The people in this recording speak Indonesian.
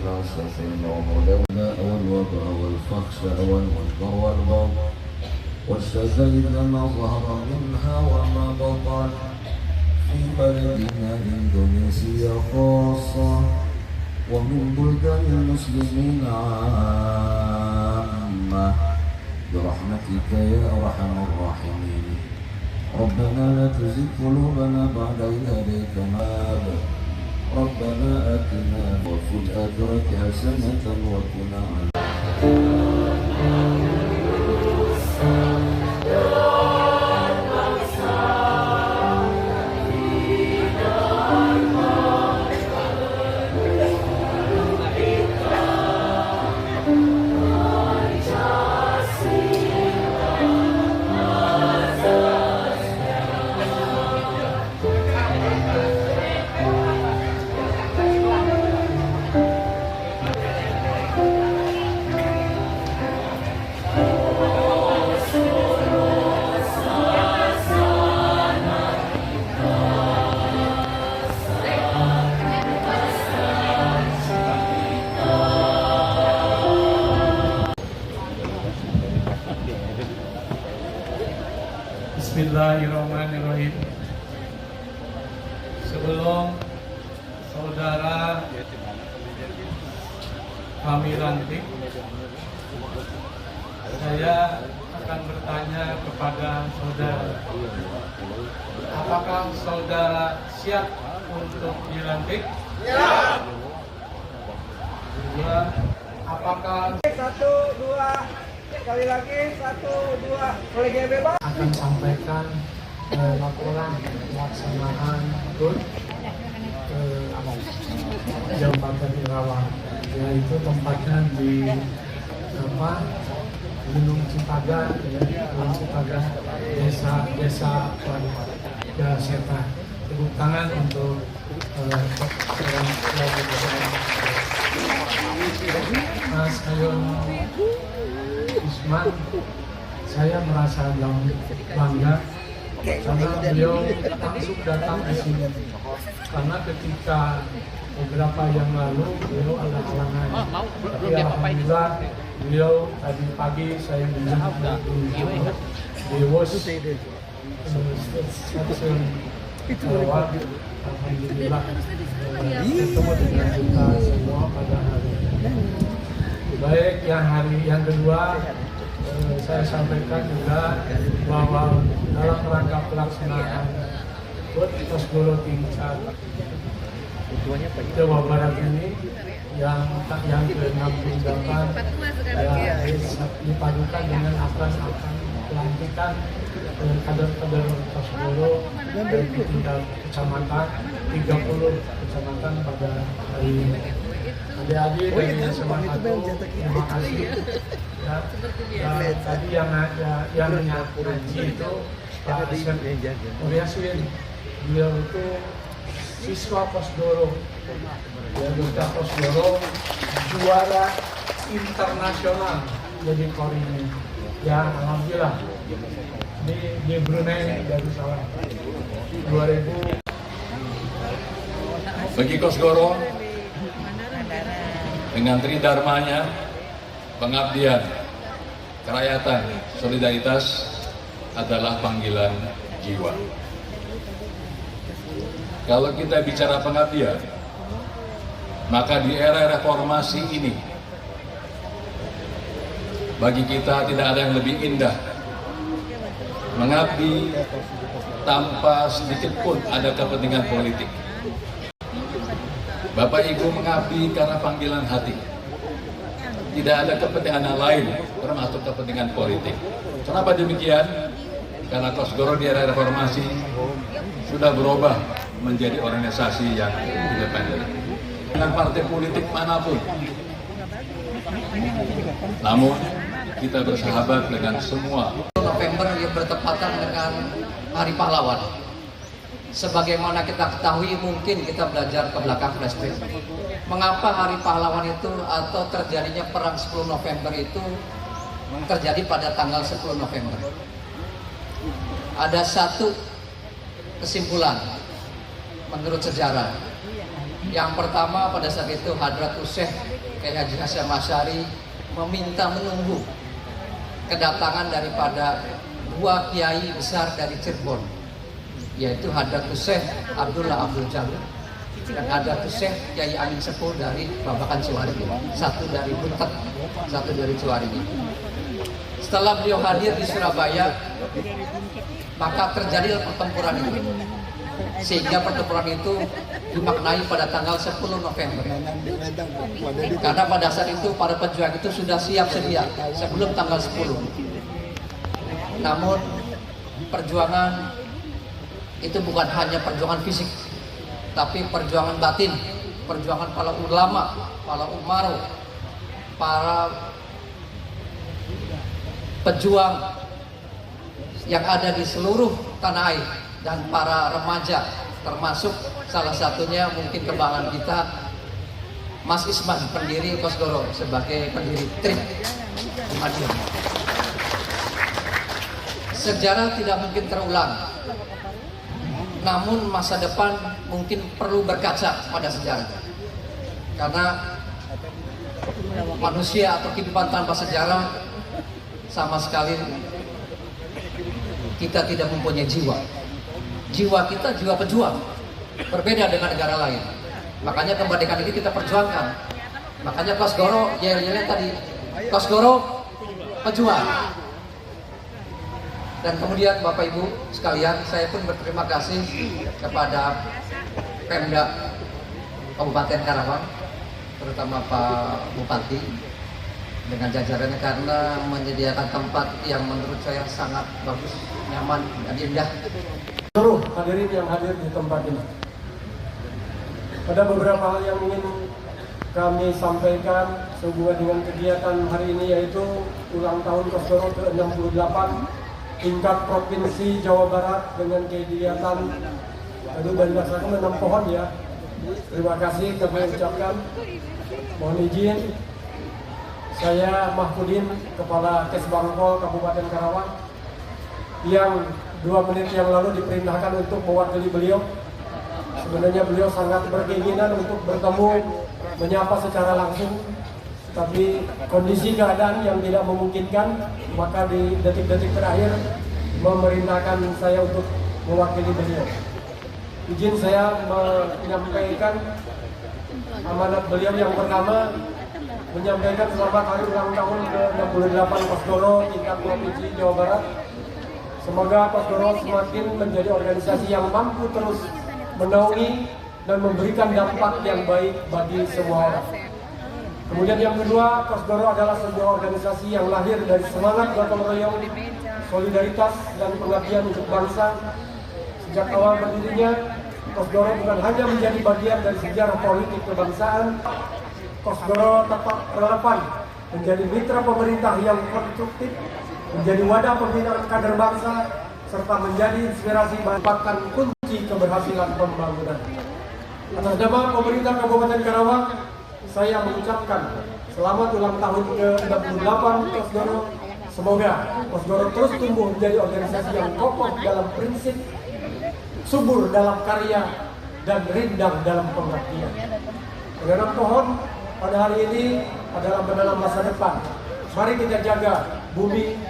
الغساس لولا والوباء والفحشاء والمنكر والبغي والشذائذ ما ظهر منها وما بطن في بلدنا إندونيسيا خاصة ومن بلدان المسلمين عامة برحمتك يا أرحم الراحمين. ربنا لا تزغ قلوبنا بعد إذ هديتنا ربنا آتنا وفي الآخرة حسنة وقنا Bismillahirrahmanirrahim. Sebelum saudara kami lantik, saya akan bertanya kepada saudara, apakah saudara siap untuk dilantik? Ya. Dua, apakah satu dua sekali lagi satu dua boleh bebas akan sampaikan laporan pelaksanaan HUT ke Jabatan Irawan, yaitu tempatnya di Gunung Cipaga, Gunung Cipaga, desa Seta. Tepuk tangan untuk Mas Ayun Usman. Saya merasa bangga karena beliau langsung datang di sini. Karena ketika beberapa yang lalu beliau ada halangan, tapi alhamdulillah beliau tadi pagi saya menjemput di WOS stasiun Karawang. Alhamdulillah ketemu dengan kita semua pada hari ini. Baik, yang kedua, saya sampaikan juga bahwa dalam rangka pelaksanaan HUT Kosgoro tingkat Jawa Barat ini yang ke-68 ya, dipadukan dengan akan pelantikan kader-kader Kosgoro dari tingkat kecamatan, 30 kecamatan pada hari ini. Adik-adik dari SMA 1, terima kasih. Tadi yang menyapu itu Pak Yasin, beliau itu siswa Kosgoro, duta Kosgoro, juara internasional jadi Korini. Ya alhamdulillah di Brunei Darussalam 2000. Bagi Kosgoro, dengan tridharmanya, pengabdian, kerakyatan, solidaritas adalah panggilan jiwa. Kalau kita bicara pengabdian, maka di era reformasi ini, bagi kita tidak ada yang lebih indah mengabdi tanpa sedikit pun ada kepentingan politik. Bapak Ibu mengabdi karena panggilan hati. Tidak ada kepentingan yang lain, termasuk kepentingan politik. Kenapa demikian? Karena Kosgoro di era reformasi sudah berubah menjadi organisasi yang independen dengan partai politik manapun. Namun kita bersahabat dengan semua. November yang bertepatan dengan Hari Pahlawan. Sebagaimana kita ketahui, mungkin kita belajar ke belakang flashback. Mengapa Hari Pahlawan itu atau terjadinya Perang 10 November itu terjadi pada tanggal 10 November? Ada satu kesimpulan menurut sejarah, Yang pertama, pada saat itu Hadratus Syekh Kiai Haji Hasyim Asy'ari meminta menunggu kedatangan daripada dua kiai besar dari Cirebon, yaitu Hadratus Syekh Abdullah Abdul Jalil dan Hadratus Syekh Kiai Amin Sepuh dari Babakan Ciwaringin, satu dari Buntet, satu dari Ciwaringin. Setelah beliau hadir di Surabaya, maka terjadi pertempuran itu, sehingga pertempuran itu dimaknai pada tanggal 10 November. Karena pada saat itu para pejuang itu sudah siap sedia sebelum tanggal 10. Namun perjuangan itu bukan hanya perjuangan fisik, tapi perjuangan batin, perjuangan para ulama, para umaro, para pejuang yang ada di seluruh tanah air, dan para remaja, termasuk salah satunya mungkin kebanggaan kita Mas Isman, pendiri Kosgoro, sebagai pendiri TRIP Muhammadiyah. Sejarah tidak mungkin terulang, namun masa depan mungkin perlu berkaca pada sejarah, karena manusia atau kehidupan tanpa sejarah sama sekali kita tidak mempunyai jiwa. Jiwa kita jiwa pejuang, berbeda dengan negara lain. Makanya kemerdekaan ini kita perjuangkan. Makanya Kosgoro, yel-yelnya tadi, Kosgoro pejuang. Dan kemudian Bapak Ibu sekalian, saya pun berterima kasih kepada Pemda Kabupaten Karawang, terutama Pak Bupati dengan jajarannya, karena menyediakan tempat yang menurut saya sangat bagus, nyaman, dan indah. Seluruh hadirin yang hadir di tempat ini, ada beberapa hal yang ingin kami sampaikan sehubungan dengan kegiatan hari ini, yaitu ulang tahun Kosgoro ke-68 tingkat Provinsi Jawa Barat dengan kegiatan dari laksanakan menanam pohon ya. Terima kasih kami ucapkan. Mohon izin, saya Mahfudin, Kepala Kesbangpol Kabupaten Karawang, yang 2 menit yang lalu diperintahkan untuk mewakili beliau. Sebenarnya beliau sangat berkeinginan untuk bertemu, menyapa secara langsung, tapi kondisi keadaan yang tidak memungkinkan, maka di detik-detik terakhir memerintahkan saya untuk mewakili beliau. Izin saya menyampaikan amanat beliau yang pertama, menyampaikan selamat hari ulang tahun ke-68 Kosgoro tingkat Provinsi Jawa Barat. Semoga Kosgoro semakin menjadi organisasi yang mampu terus menaungi dan memberikan dampak yang baik bagi semua orang. Kemudian yang kedua, Kosgoro adalah sebuah organisasi yang lahir dari semangat gotong royong, solidaritas, dan pengabdian untuk bangsa. Sejak awal berdirinya, Kosgoro bukan hanya menjadi bagian dari sejarah politik kebangsaan, Kosgoro tetap relevan menjadi mitra pemerintah yang konstruktif, menjadi wadah pembinaan kader bangsa, serta menjadi inspirasi merupakan kunci keberhasilan pembangunan. Atas nama pemerintah Kabupaten Karawang, saya mengucapkan selamat ulang tahun ke-68 Kosgoro. Semoga Kosgoro terus tumbuh menjadi organisasi yang kokoh dalam prinsip, subur dalam karya, dan rindang dalam pengabdian. Menanam pohon pada hari ini adalah menanam masa depan. Mari kita jaga bumi,